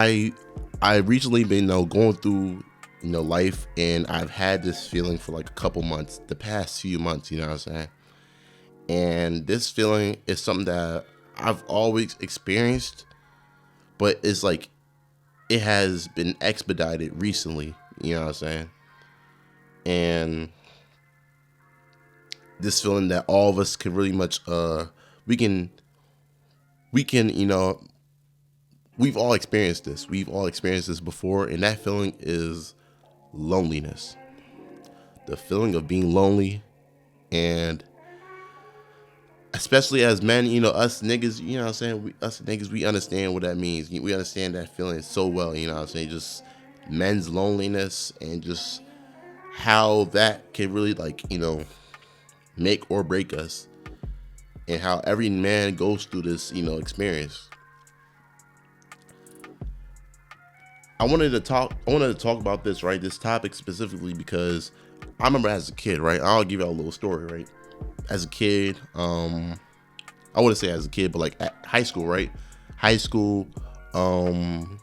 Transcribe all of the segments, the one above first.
I I recently been going through life, and I've had this feeling for like a couple months, the past few months. You know what I'm saying? And this feeling is something that I've always experienced, but it's like it has been expedited recently. You know what I'm saying? And this feeling that all of us can really much we can we can we've all experienced this. We've all experienced this before, and that feeling is loneliness. The feeling of being lonely, and especially as men, us niggas, you know what I'm saying? Us niggas, we understand what that means. We understand that feeling so well, you know what I'm saying? Just men's loneliness, and just how that can really, like, make or break us, and how every man goes through this, experience. I wanted to talk about this, right? This topic specifically because I remember as a kid, right? I'll give y'all a little story, right? As a kid, I wouldn't say as a kid, but like at high school, right? High school, um,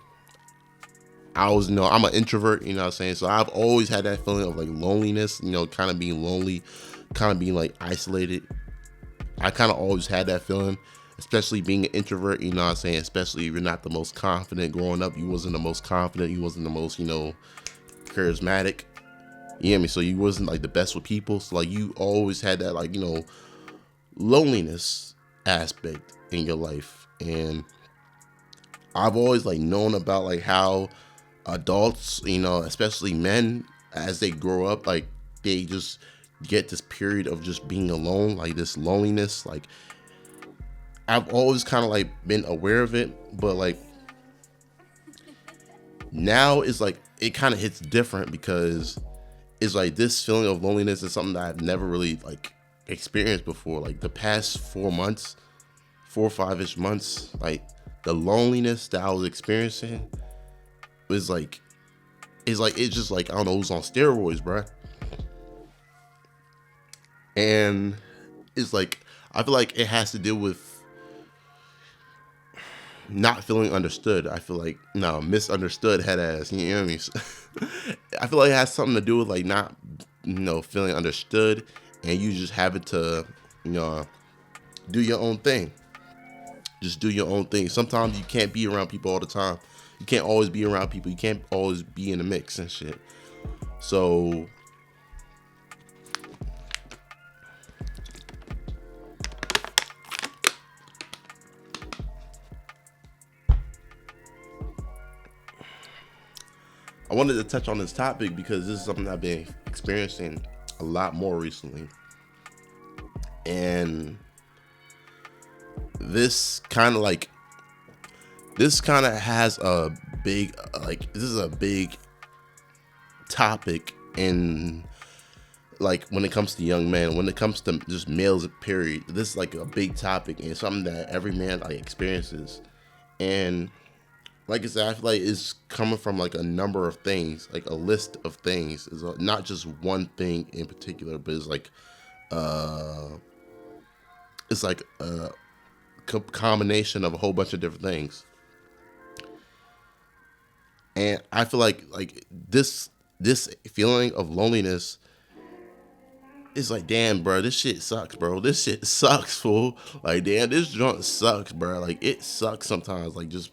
I was, I'm an introvert, you know what I'm saying? So I've always had that feeling of like loneliness, kind of being lonely, kind of being like isolated. I kind of always had that feeling, especially being an introvert, you know what I'm saying? Especially if you're not the most confident growing up. You wasn't the most confident. You wasn't the most, charismatic. You know what I mean? So you wasn't like the best with people. So like you always had that like, loneliness aspect in your life. And I've always like known about like how adults, especially men, as they grow up, like they just get this period of just being alone, like this loneliness. Like I've always kind of like been aware of it, but like now it's like it kind of hits different because it's like this feeling of loneliness is something that I've never really like experienced before. Like the past 4 months, 4 or 5-ish months, like the loneliness that I was experiencing was like, it's just like, I don't know, it was on steroids, bruh. And it's like, I feel like it has to do with not feeling understood. I feel like, no, misunderstood head ass, you know what I mean? I feel like it has something to do with like not, feeling understood, and you just having to, you know, do your own thing. Just do your own thing. Sometimes you can't be around people all the time. You can't always be around people. You can't always be in the mix and shit. So I wanted to touch on this topic because this is something I've been experiencing a lot more recently. And this kind of like, this kind of has a big, like, this is a big topic in, like, when it comes to young men, when it comes to just males, period. This is like a big topic and something that every man like experiences. And like I said, I feel like it's coming from like a number of things, like a list of things. It's not just one thing in particular, but uh, it's like a combination of a whole bunch of different things. And I feel like this feeling of loneliness is like, damn, bro, this shit sucks, bro. This shit sucks, fool. Like, damn, this joint sucks, bro. Like, it sucks sometimes. Like, just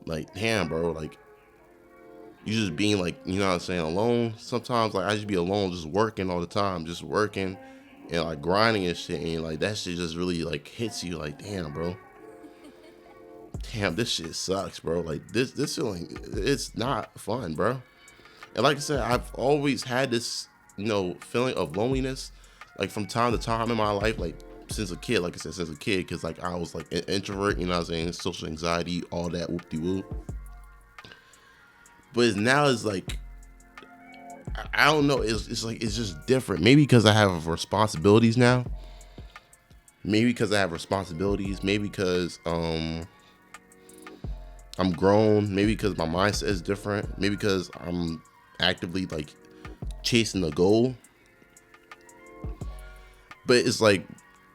like, damn, bro. Like, you just being like, you know what I'm saying, alone. Sometimes like I just be alone, just working all the time, just working and like grinding and shit, and like that shit just really like hits you. Like, damn, bro. Damn, this shit sucks, bro. Like this feeling, it's not fun, bro. And like I said, I've always had this, feeling of loneliness, like from time to time in my life, like since a kid. Like I said, since a kid, because like I was like an introvert, you know what I'm saying, social anxiety, all that whoop de whoop. But now it's like, I don't know. It's like it's just different. Maybe because I have responsibilities now. Maybe because I have responsibilities. Maybe because I'm grown. Maybe because my mindset is different. Maybe because I'm actively like chasing a goal. But it's like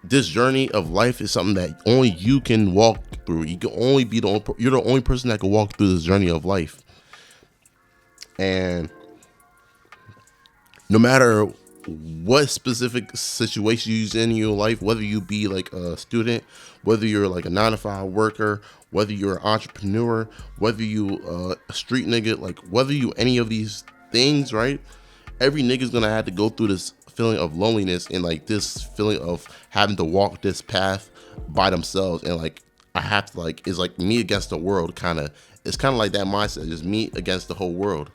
this journey of life is something that only you can walk through. You can only be you're the only person that can walk through this journey of life. And no matter what specific situation you're in your life, whether you be like a student, whether you're like a 9-to-5 worker, whether you're an entrepreneur, whether you a street nigga, like whether you any of these things, right? Every nigga's gonna have to go through this feeling of loneliness and like this feeling of having to walk this path by themselves. And like I have to like, it's like me against the world kind of. It's kind of like that mindset, just me against the whole world.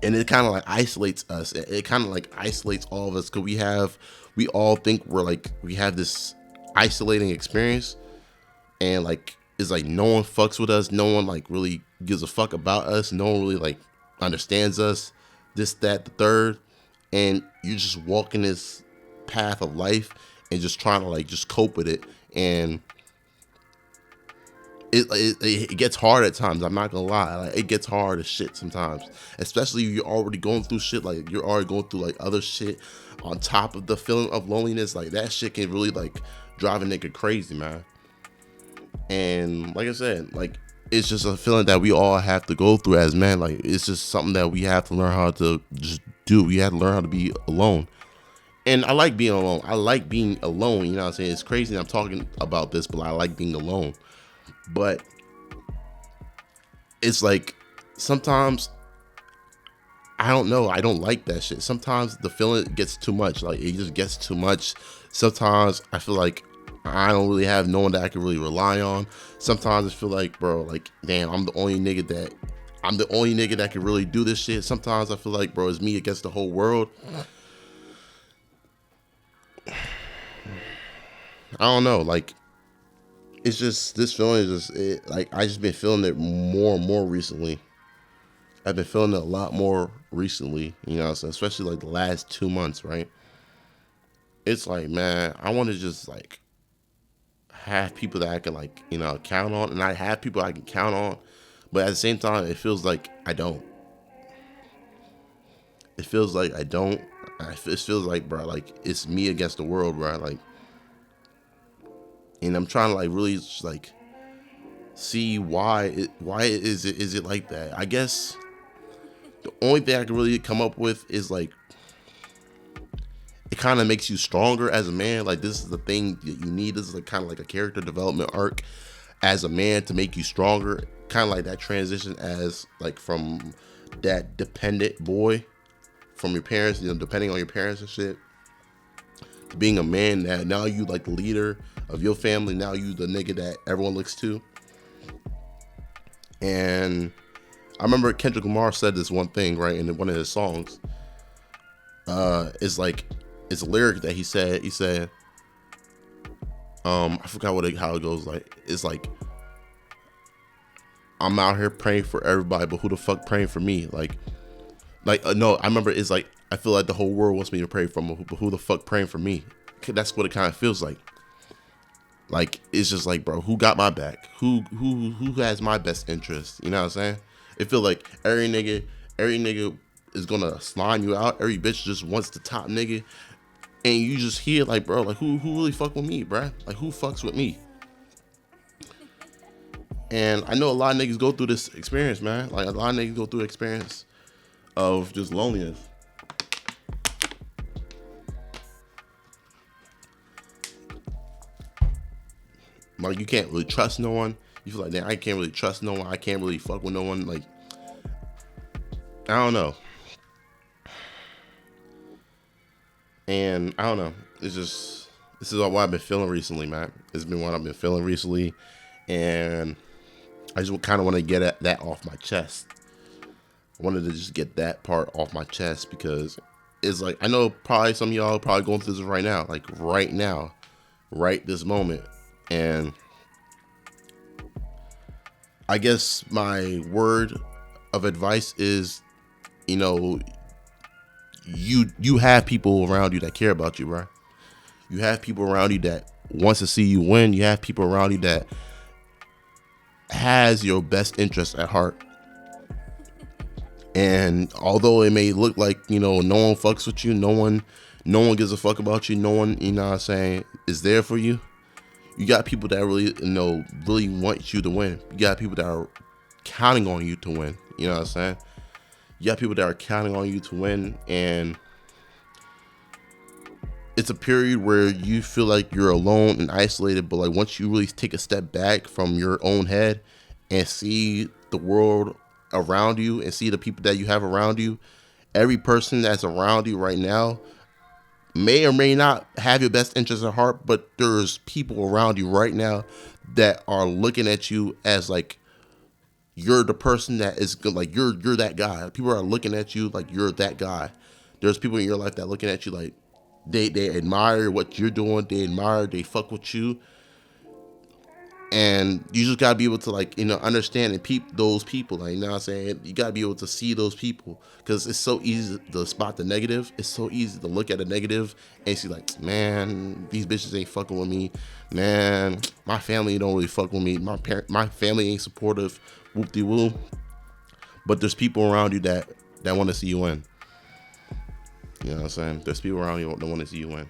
And it kind of like isolates us. It kind of like isolates all of us because we all think we have this isolating experience, and like it's like no one fucks with us, no one like really gives a fuck about us, no one really like understands us, this, that, the third, and you're just walking this path of life and just trying to like just cope with it. And it gets hard at times. I'm not gonna lie. Like, it gets hard as shit sometimes, especially if you're already going through shit. Like you're already going through like other shit on top of the feeling of loneliness. Like that shit can really like drive a nigga crazy, man. And like I said, like it's just a feeling that we all have to go through as men. Like it's just something that we have to learn how to just do. We have to learn how to be alone. And I like being alone. I like being alone. You know what I'm saying? It's crazy I'm talking about this, but I like being alone. But it's like sometimes I don't know. I don't like that shit. Sometimes the feeling gets too much. Like it just gets too much. Sometimes I feel like I don't really have no one that I can really rely on. Sometimes I feel like, bro, like damn, I'm the only nigga that can really do this shit. Sometimes I feel like, bro, it's me against the whole world. I don't know. Like it's just, this feeling is just, like I just been feeling it more and more recently. I've been feeling it a lot more recently, you know, so especially like the last 2 months, right? It's like, man, I want to just like have people that I can like, you know, count on, and I have people I can count on, but at the same time, it feels like I don't. It feels like I don't. It feels like, bro, like it's me against the world, bro. Like, and I'm trying to like really just like see why is it like that. I guess the only thing I can really come up with is like it kind of makes you stronger as a man. Like this is the thing that you need. This is like kind of like a character development arc as a man to make you stronger. Kind of like that transition as like from that dependent boy from your parents, you know, depending on your parents and shit, to being a man that now you like the leader of your family. Now you the nigga that everyone looks to. And I remember Kendrick Lamar said this one thing, right, in one of his songs. It's like, it's a lyric that he said, I forgot how it goes. Like, it's like, I'm out here praying for everybody, but who the fuck praying for me? No, I remember it's like, I feel like the whole world wants me to pray for them, but who the fuck praying for me? That's what it kind of feels like. Like, it's just like, bro, who got my back? Who has my best interest? You know what I'm saying? It feel like every nigga is gonna slime you out. Every bitch just wants the top nigga. And you just hear like, bro, like who really fuck with me, bro? Like who fucks with me? And I know a lot of niggas go through this experience, man. Like a lot of niggas go through the experience of just loneliness. Like you can't really trust no one. You feel like, damn, I can't really trust no one. I can't really fuck with no one. Like, I don't know. And I don't know. It's just, this is what I've been feeling recently, man. It's been what I've been feeling recently. And I just kind of want to get that off my chest. I wanted to just get that part off my chest because it's like, I know probably some of y'all are probably going through this right now. Like right now. Right this moment. And I guess my word of advice is, you know, you have people around you that care about you, bro. You have people around you that wants to see you win. You have people around you that has your best interest at heart. And although it may look like, you know, no one fucks with you, no one gives a fuck about you, no one, you know what I'm saying, is there for you. You got people that really, really want you to win. You got people that are counting on you to win. You know what I'm saying? You got people that are counting on you to win, and it's a period where you feel like you're alone and isolated. But like once you really take a step back from your own head and see the world around you and see the people that you have around you, every person that's around you right now may or may not have your best interest at heart, but there's people around you right now that are looking at you as like you're the person that is good, like you're that guy. People are looking at you like you're that guy. There's people in your life that are looking at you like they admire what you're doing, they fuck with you, and you just gotta be able to like understand and peep those people. Like you know what I'm saying, you gotta be able to see those people because it's so easy to spot the negative. It's so easy to look at the negative and see like, man, these bitches ain't fucking with me. Man, my family don't really fuck with me. My family ain't supportive. Whoop de woo. But there's people around you that want to see you win. You know what I'm saying? There's people around you that want to see you win.